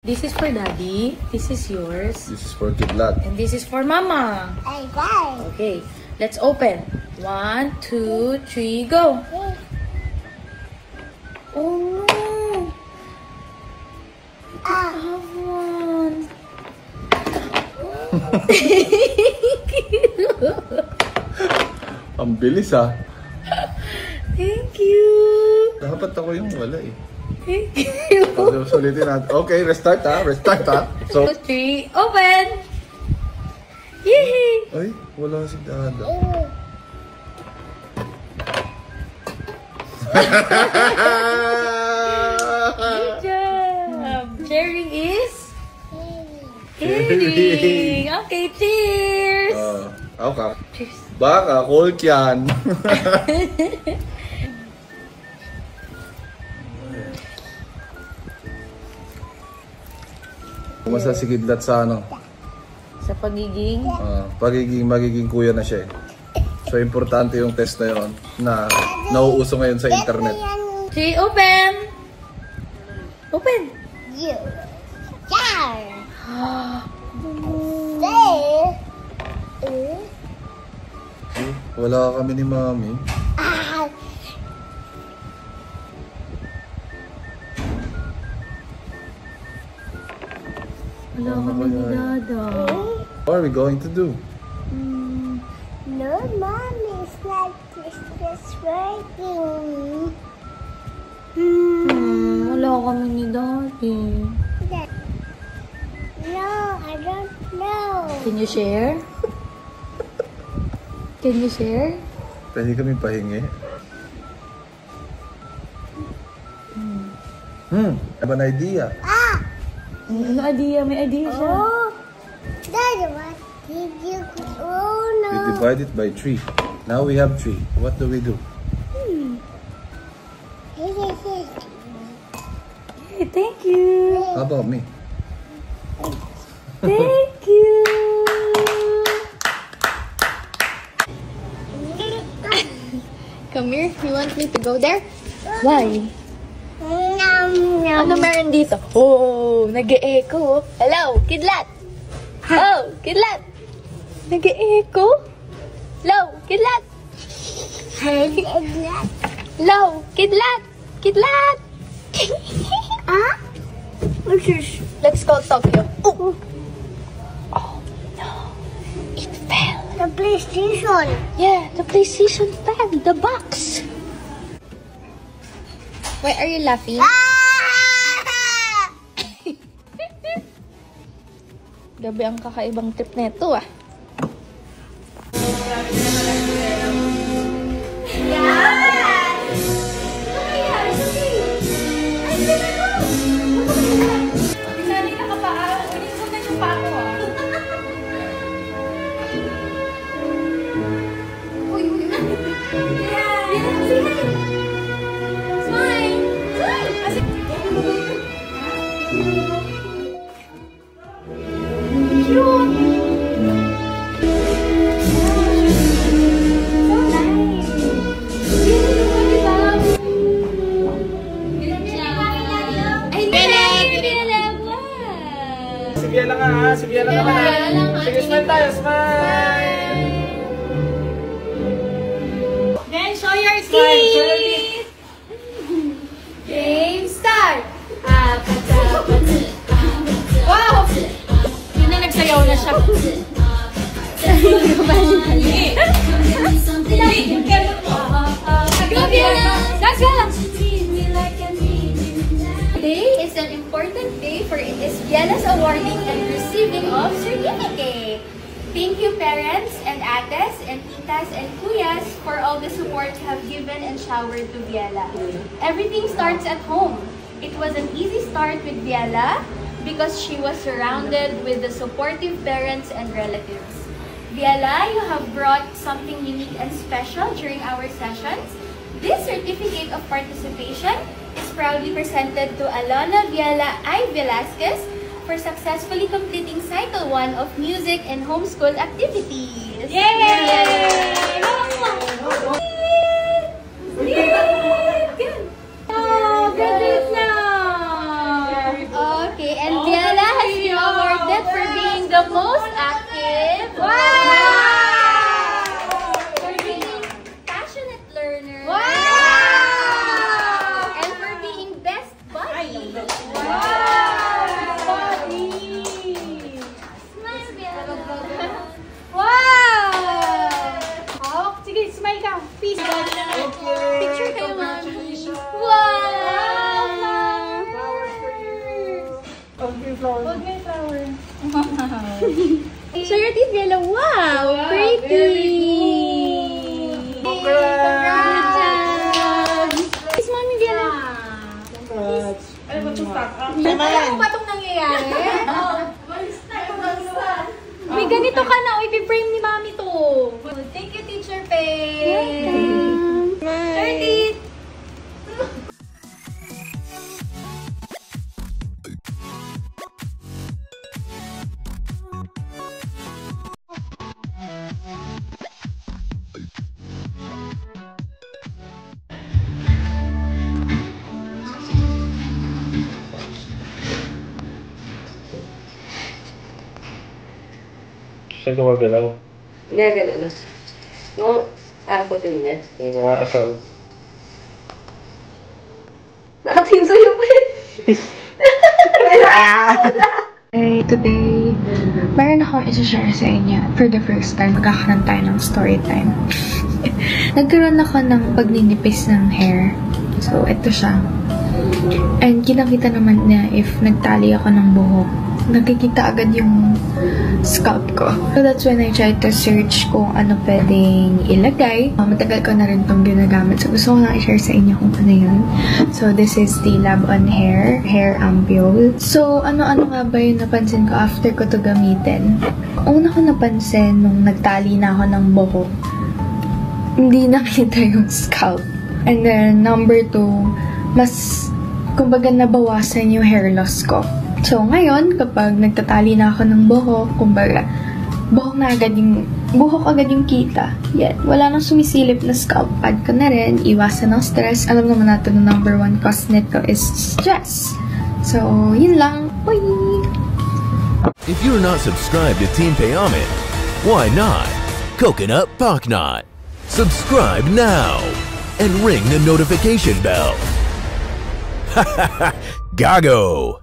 This is for Daddy. This is yours. This is for Kidlat. And this is for Mama. Okay, let's open. 1, 2, 3, go. Oh no! I have one. Ang bilis ah. Thank you. Dapat ako yung wala eh. Thank you. Sulitin natin. Okay, restart ha. Restart ha. So, 2, 3, open! Yay! ay, wala si Dada. Good job! Sharing is? Caring! Okay, cheers! Okay. Cheers! Baka, cold yan. Kumusta si Kidlat sa ano? Sa pagiging? Magiging kuya na siya eh. So, importante yung test na yun na nauuso ngayon sa internet. Okay, open! Open! Wala kami ni Mami. Wala kami ni Dada. What are we going to do? No, Mommy, it's not Christmas working. Wala kami ni Daddy. No, I don't know. Can you share? Can you share? Pwede kami pahingi. I have an idea. Ano idea? May idea siya. Oh, Daddy, what did you? Oh no. We divide it by 3. Now we have 3. What do we do? Hey, thank you. How about me? Thank you. Come here. You want me to go there? Why? Ano meron dito? Oh, nag-e-echo. Hello, Kidlat. Oh, Kidlat. Nag-e-echo. Hello, Kidlat. Hello, Kidlat. Kidlat. Ah? What's this? Let's call Tokyo. Oh. Oh, no. It fell. The PlayStation. Yeah, the PlayStation fell. The box. Why are you laughing? Gabi ang kakaibang trip na ito ah. Sige lang ha, sige lang naman. Sige, smile tayo, smile! Then show your Smile, show your teeth. Game start. Wow! Yun na, nagsayaw na siya. Today is an important day for it is Viela's awarding and receiving of certificate. Thank you parents and ates and titas and kuyas for all the support you have given and showered to Viela. Everything starts at home. It was an easy start with Viela because she was surrounded with the supportive parents and relatives. Viela, you have brought something unique and special during our sessions. This certificate of participation is proudly presented to Alona Viela I. Velasquez for successfully completing Cycle 1 of music and homeschool activities. Yay! Oh, graduate na! Okay, and productive. Wow! For being passionate learner. Wow! And for being best buddy. Wow! Buddy! Smile, Biela. Wow! Oh, sige, smile ka. Peace. Picture kayo, Mami. Wow! Flowers for you. Hold me flowers. Hold my flower. So your teeth yellow. Wow! Pretty! Congrats! Kiss Mami Biela. Congrats. Ano ba itong stock up? Alam mo ba itong nangyayari? May ganito ka na. Ipi-frame ni Mami to. Thank you, Teacher Pei. Sir Teeth. Saan ka magalaw? Hindi, ganun na. Nung aabutin niya. Yung mga asal. Nakatingin sa'yo pa eh. Hey, today, meron akong isi-share sa inyo. For the first time, magkakaroon tayo ng story time. Nagkaroon ako ng pagninipis ng hair. So, ito siya. And kinakita naman na if nagtali ako ng buhok, nakikita agad yung scalp ko. So that's when I tried to search kung ano pwedeng ilagay. Matagal ko na rin itong ginagamit. So gusto ko lang i-share sa inyo kung ano yun. So this is the Lab on Hair Ampoule. So ano-ano nga ba yung napansin ko after ko to gamitin? Una ko napansin nung nagtali na ako ng buhok, hindi nakita yung scalp. And then number 2, mas kumbaga nabawasan yung hair loss ko. So, ngayon, kapag nagtatali na ako ng buhok, kumbaga, buhok agad yung kita. Yet, wala nang sumisilip na scalp. Pad ko na rin, iwasan ng stress. Alam naman natin na number 1 cause nito is stress. So, yun lang. Bye! If you're not subscribed to Team Payamit, why not? Coconut Paknot. Subscribe now and ring the notification bell. Gago!